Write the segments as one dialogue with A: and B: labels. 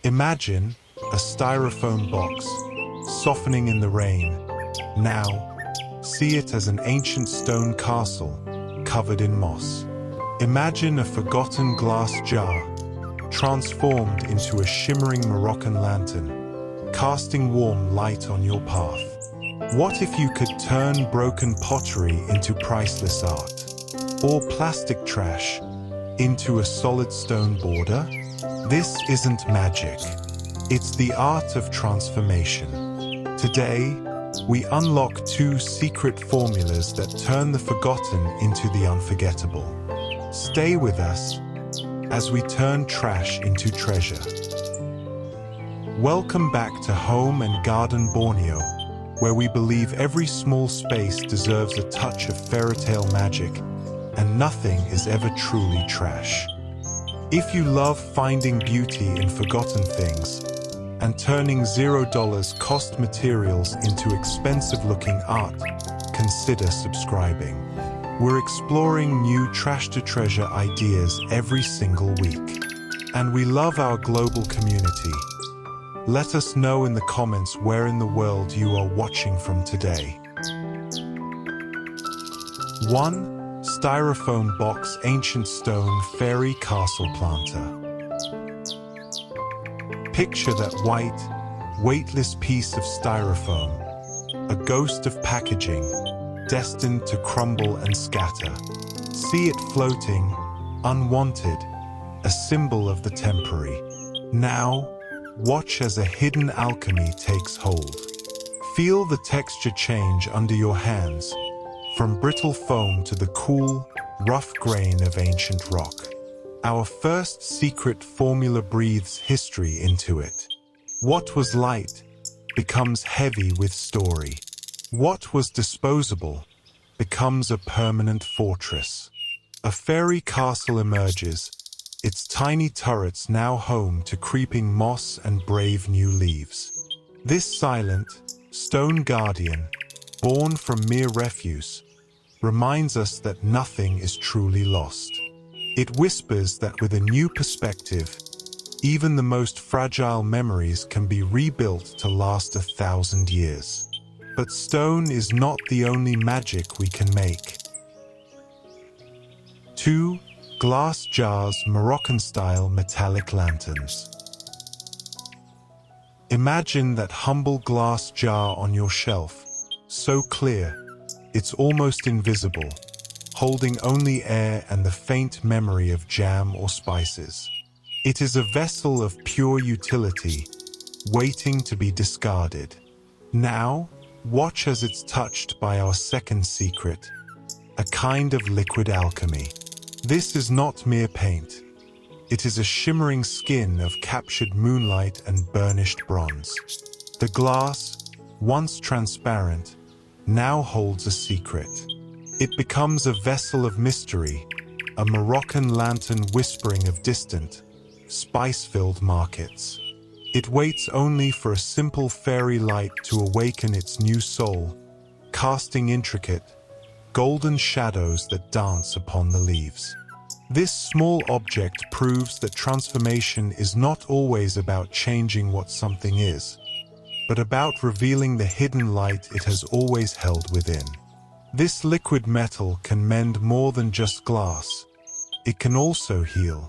A: Imagine a styrofoam box, softening in the rain. Now, see it as an ancient stone castle, covered in moss. Imagine a forgotten glass jar, transformed into a shimmering Moroccan lantern, casting warm light on your path. What if you could turn broken pottery into priceless art? Or plastic trash into a solid stone border? This isn't magic. It's the art of transformation. Today, we unlock two secret formulas that turn the forgotten into the unforgettable. Stay with us as we turn trash into treasure. Welcome back to Home and Garden Borneo, where we believe every small space deserves a touch of fairy tale magic, and nothing is ever truly trash. If you love finding beauty in forgotten things and turning $0 cost materials into expensive-looking art, consider subscribing. We're exploring new trash-to-treasure ideas every single week. And we love our global community. Let us know in the comments where in the world you are watching from today. 1. Styrofoam box ancient stone fairy castle planter. Picture that white, weightless piece of styrofoam, a ghost of packaging, destined to crumble and scatter. See it floating, unwanted, a symbol of the temporary. Now, watch as a hidden alchemy takes hold. Feel the texture change under your hands, from brittle foam to the cool, rough grain of ancient rock. Our first secret formula breathes history into it. What was light becomes heavy with story. What was disposable becomes a permanent fortress. A fairy castle emerges, its tiny turrets now home to creeping moss and brave new leaves. This silent, stone guardian, born from mere refuse, reminds us that nothing is truly lost. It whispers that with a new perspective, even the most fragile memories can be rebuilt to last 1,000 years. But stone is not the only magic we can make. 2. Glass jars Moroccan-style metallic lanterns. Imagine that humble glass jar on your shelf, so clear, it's almost invisible, holding only air and the faint memory of jam or spices. It is a vessel of pure utility, waiting to be discarded. Now, watch as it's touched by our second secret, a kind of liquid alchemy. This is not mere paint. It is a shimmering skin of captured moonlight and burnished bronze. The glass, once transparent, now holds a secret. It becomes a vessel of mystery, a Moroccan lantern whispering of distant, spice-filled markets. It waits only for a simple fairy light to awaken its new soul, casting intricate, golden shadows that dance upon the leaves. This small object proves that transformation is not always about changing what something is, but about revealing the hidden light it has always held within. This liquid metal can mend more than just glass. It can also heal.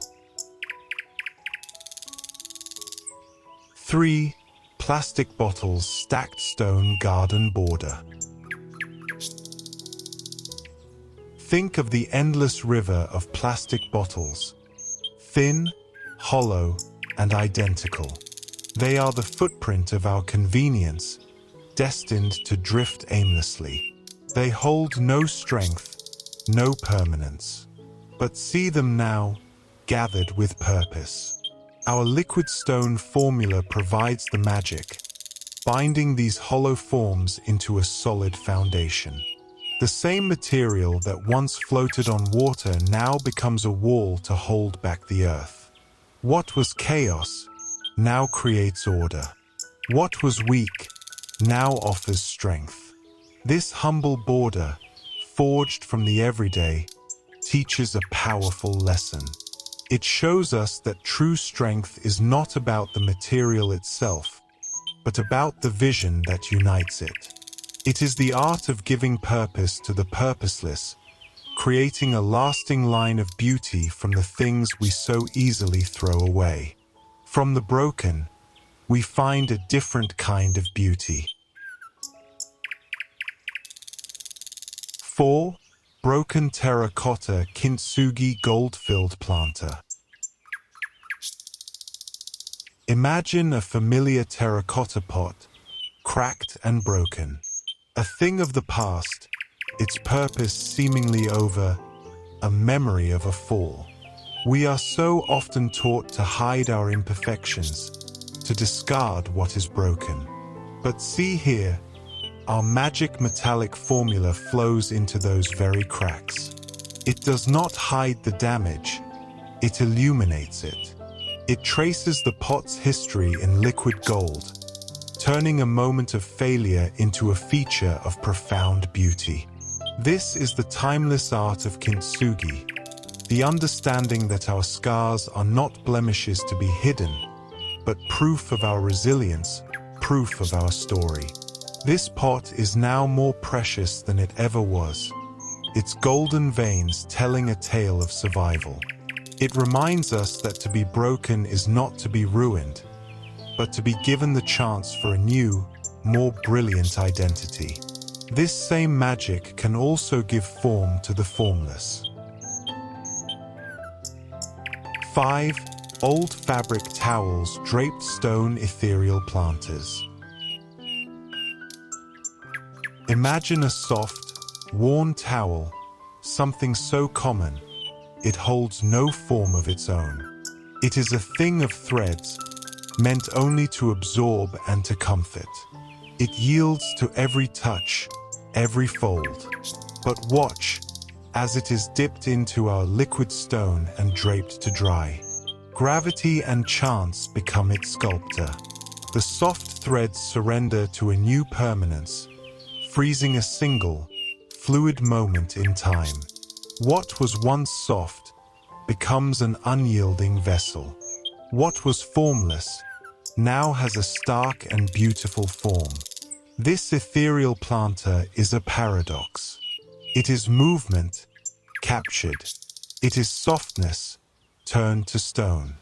A: 3. Plastic bottles stacked stone garden border. Think of the endless river of plastic bottles, thin, hollow, and identical. They are the footprint of our convenience, destined to drift aimlessly. They hold no strength, no permanence. But see them now, gathered with purpose. Our liquid stone formula provides the magic, binding these hollow forms into a solid foundation. The same material that once floated on water now becomes a wall to hold back the earth. What was chaos now creates order. What was weak now offers strength. This humble border, forged from the everyday, teaches a powerful lesson. It shows us that true strength is not about the material itself, but about the vision that unites it. It is the art of giving purpose to the purposeless, creating a lasting line of beauty from the things we so easily throw away. From the broken, we find a different kind of beauty. 4. Broken Terracotta Kintsugi Gold-Filled Planter. Imagine a familiar terracotta pot, cracked and broken. A thing of the past, its purpose seemingly over, a memory of a fall. We are so often taught to hide our imperfections, to discard what is broken. But see here, our magic metallic formula flows into those very cracks. It does not hide the damage, it illuminates it. It traces the pot's history in liquid gold, turning a moment of failure into a feature of profound beauty. This is the timeless art of Kintsugi, the understanding that our scars are not blemishes to be hidden, but proof of our resilience, proof of our story. This pot is now more precious than it ever was, its golden veins telling a tale of survival. It reminds us that to be broken is not to be ruined, but to be given the chance for a new, more brilliant identity. This same magic can also give form to the formless. 5. Old fabric towels draped stone ethereal planters. Imagine a soft, worn towel, something so common, it holds no form of its own. It is a thing of threads, meant only to absorb and to comfort. It yields to every touch, every fold. But watch, as it is dipped into our liquid stone and draped to dry. Gravity and chance become its sculptor. The soft threads surrender to a new permanence, freezing a single, fluid moment in time. What was once soft becomes an unyielding vessel. What was formless now has a stark and beautiful form. This ethereal planter is a paradox. It is movement, captured. It is softness, turned to stone.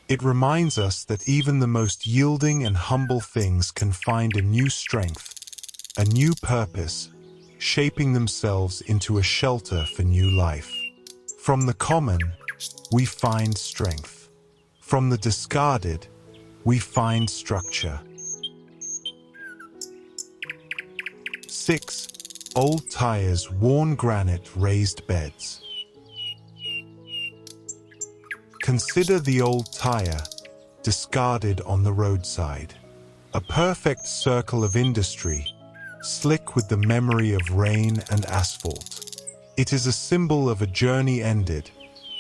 A: It reminds us that even the most yielding and humble things can find a new strength, a new purpose, shaping themselves into a shelter for new life. From the common, we find strength. From the discarded, we find structure. 6. Old tires worn granite raised beds. Consider the old tire, discarded on the roadside. A perfect circle of industry, slick with the memory of rain and asphalt. It is a symbol of a journey ended,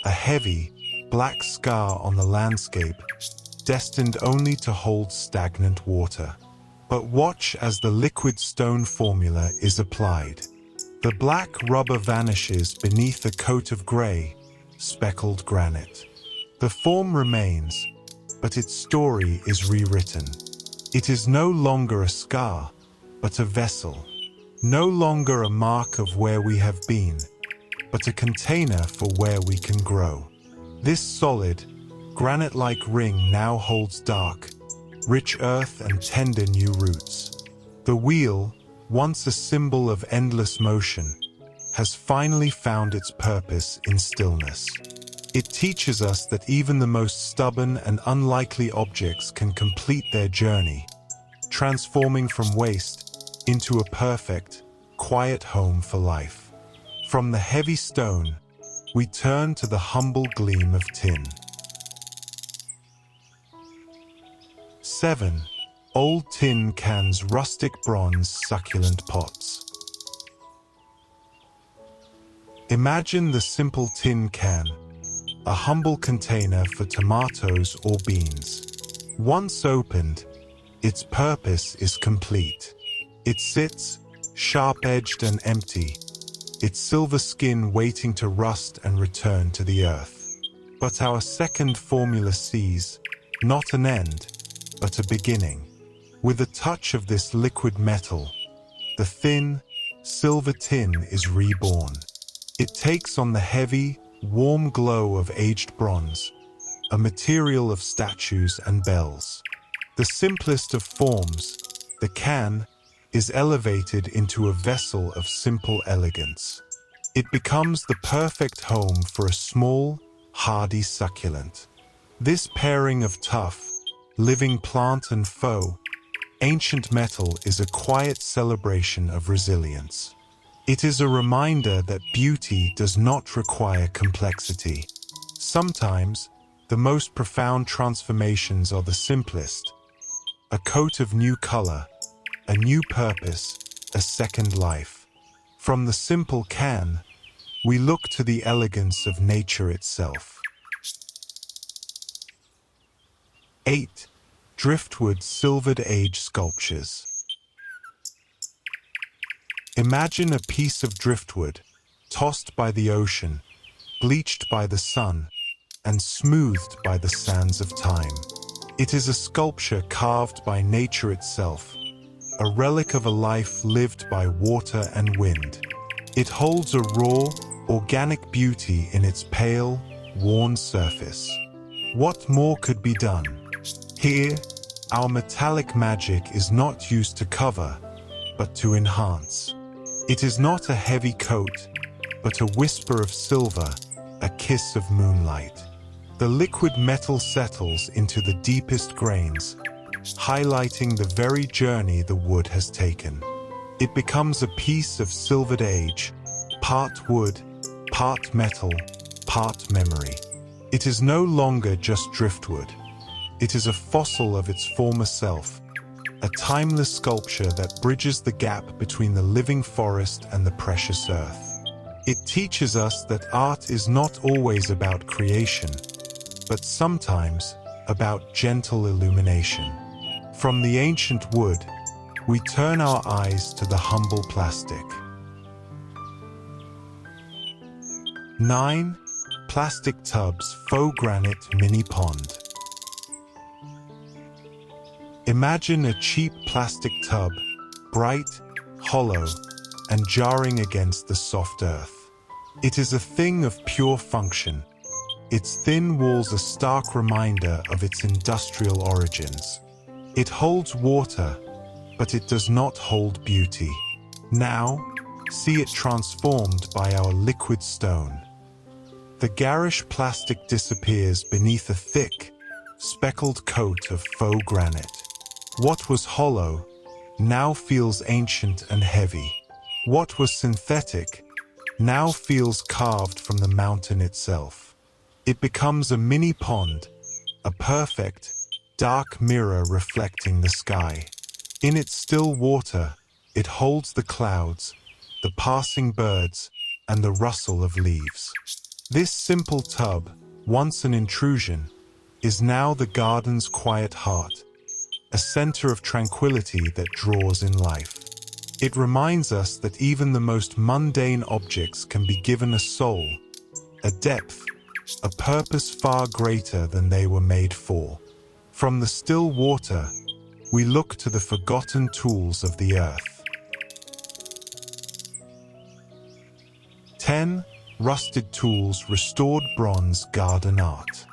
A: a heavy, black scar on the landscape, destined only to hold stagnant water. But watch as the liquid stone formula is applied. The black rubber vanishes beneath a coat of gray, speckled granite. The form remains, but its story is rewritten. It is no longer a scar, but a vessel. No longer a mark of where we have been, but a container for where we can grow. This solid, granite-like ring now holds dark, rich earth and tender new roots. The wheel, once a symbol of endless motion, has finally found its purpose in stillness. It teaches us that even the most stubborn and unlikely objects can complete their journey, transforming from waste into a perfect, quiet home for life. From the heavy stone, we turn to the humble gleam of tin. 7. Old tin cans rustic bronze succulent pots. Imagine the simple tin can, a humble container for tomatoes or beans. Once opened, its purpose is complete. It sits, sharp-edged and empty, its silver skin waiting to rust and return to the earth. But our second formula sees not an end, but a beginning. With a touch of this liquid metal, the thin, silver tin is reborn. It takes on the heavy, warm glow of aged bronze, a material of statues and bells. The simplest of forms, the can, is elevated into a vessel of simple elegance. It becomes the perfect home for a small, hardy succulent. This pairing of tough, living plant and faux, ancient metal is a quiet celebration of resilience. It is a reminder that beauty does not require complexity. Sometimes, the most profound transformations are the simplest. A coat of new color, a new purpose, a second life. From the simple can, we look to the elegance of nature itself. 8. Driftwood Silvered Age Sculptures. Imagine a piece of driftwood, tossed by the ocean, bleached by the sun, and smoothed by the sands of time. It is a sculpture carved by nature itself, a relic of a life lived by water and wind. It holds a raw, organic beauty in its pale, worn surface. What more could be done? Here, our metallic magic is not used to cover, but to enhance. It is not a heavy coat, but a whisper of silver, a kiss of moonlight. The liquid metal settles into the deepest grains, highlighting the very journey the wood has taken. It becomes a piece of silvered age, part wood, part metal, part memory. It is no longer just driftwood. It is a fossil of its former self, a timeless sculpture that bridges the gap between the living forest and the precious earth. It teaches us that art is not always about creation, but sometimes about gentle illumination. From the ancient wood, we turn our eyes to the humble plastic. 9. Plastic Tubs Faux Granite Mini Pond. Imagine a cheap plastic tub, bright, hollow, and jarring against the soft earth. It is a thing of pure function, its thin walls a stark reminder of its industrial origins. It holds water, but it does not hold beauty. Now, see it transformed by our liquid stone. The garish plastic disappears beneath a thick, speckled coat of faux granite. What was hollow now feels ancient and heavy. What was synthetic now feels carved from the mountain itself. It becomes a mini pond, a perfect, dark mirror reflecting the sky. In its still water, it holds the clouds, the passing birds, and the rustle of leaves. This simple tub, once an intrusion, is now the garden's quiet heart, a center of tranquility that draws in life. It reminds us that even the most mundane objects can be given a soul, a depth, a purpose far greater than they were made for. From the still water, we look to the forgotten tools of the earth. 10. Rusted Tools Restored Bronze Garden Art.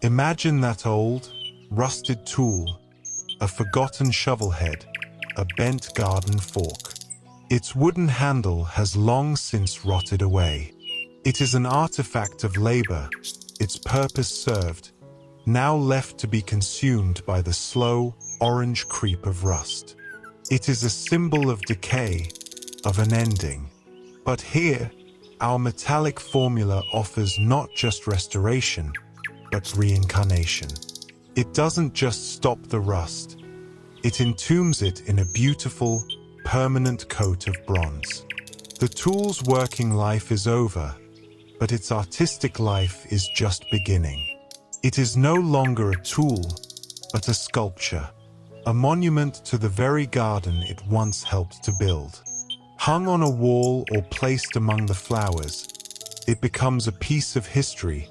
A: Imagine that old, rusted tool, a forgotten shovel head, a bent garden fork. Its wooden handle has long since rotted away. It is an artifact of labor, its purpose served, now left to be consumed by the slow, orange creep of rust. It is a symbol of decay, of an ending. But here, our metallic formula offers not just restoration, but reincarnation. It doesn't just stop the rust, it entombs it in a beautiful, permanent coat of bronze. The tool's working life is over, but its artistic life is just beginning. It is no longer a tool, but a sculpture, a monument to the very garden it once helped to build. Hung on a wall or placed among the flowers, It becomes a piece of history,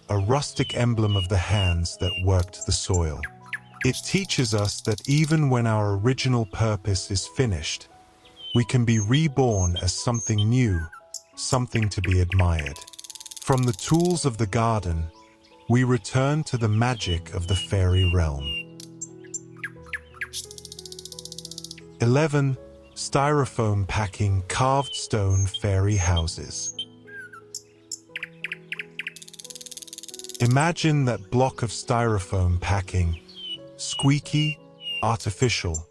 A: a rustic emblem of the hands that worked the soil. It teaches us that even when our original purpose is finished, we can be reborn as something new, something to be admired. From the tools of the garden, we return to the magic of the fairy realm. 11. Styrofoam packing carved stone fairy houses. Imagine that block of styrofoam packing, squeaky, artificial,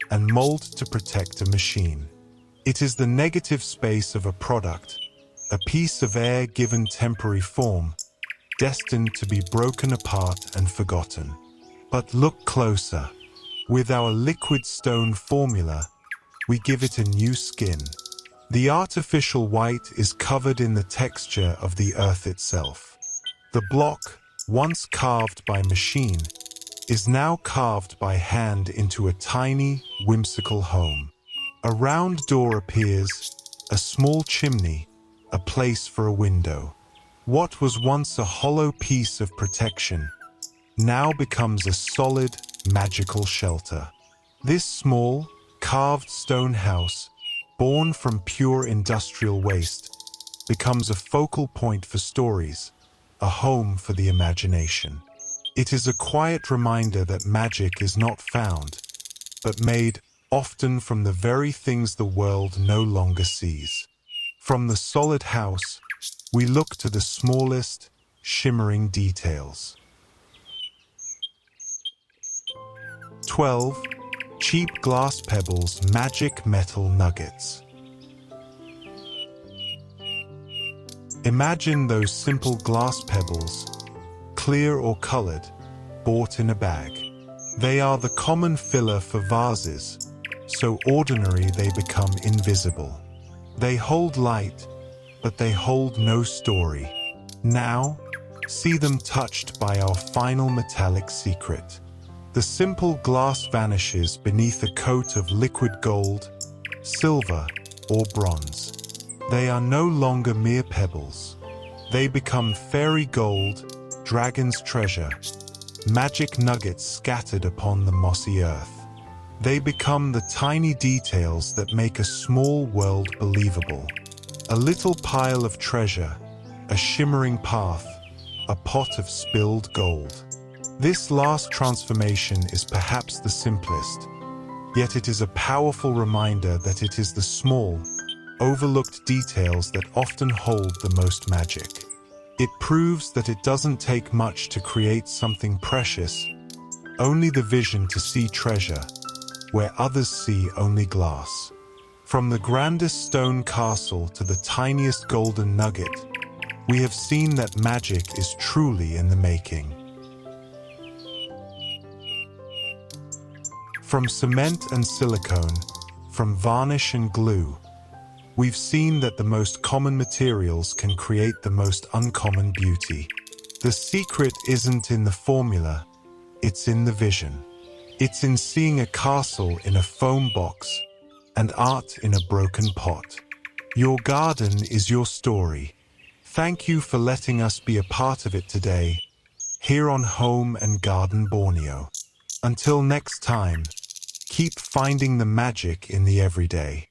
A: and mold to protect a machine. It is the negative space of a product, a piece of air given temporary form, destined to be broken apart and forgotten. But look closer. With our liquid stone formula, we give it a new skin. The artificial white is covered in the texture of the earth itself. The block, once carved by machine, is now carved by hand into a tiny, whimsical home. A round door appears, a small chimney, a place for a window. What was once a hollow piece of protection now becomes a solid, magical shelter. This small, carved stone house, born from pure industrial waste, becomes a focal point for stories, a home for the imagination. It is a quiet reminder that magic is not found, but made, often from the very things the world no longer sees. From the solid house, we look to the smallest, shimmering details. 12. Cheap glass pebbles, magic metal nuggets. Imagine those simple glass pebbles, clear or colored, bought in a bag. They are the common filler for vases, so ordinary they become invisible. They hold light, but they hold no story. Now, see them touched by our final metallic secret. The simple glass vanishes beneath a coat of liquid gold, silver, or bronze. They are no longer mere pebbles. They become fairy gold, dragon's treasure, magic nuggets scattered upon the mossy earth. They become the tiny details that make a small world believable. A little pile of treasure, a shimmering path, a pot of spilled gold. This last transformation is perhaps the simplest, yet it is a powerful reminder that it is the small, overlooked details that often hold the most magic. It proves that it doesn't take much to create something precious, only the vision to see treasure, where others see only glass. From the grandest stone castle to the tiniest golden nugget, we have seen that magic is truly in the making. From cement and silicone, from varnish and glue, we've seen that the most common materials can create the most uncommon beauty. The secret isn't in the formula, it's in the vision. It's in seeing a castle in a foam box and art in a broken pot. Your garden is your story. Thank you for letting us be a part of it today, here on Home and Garden Borneo. Until next time, keep finding the magic in the everyday.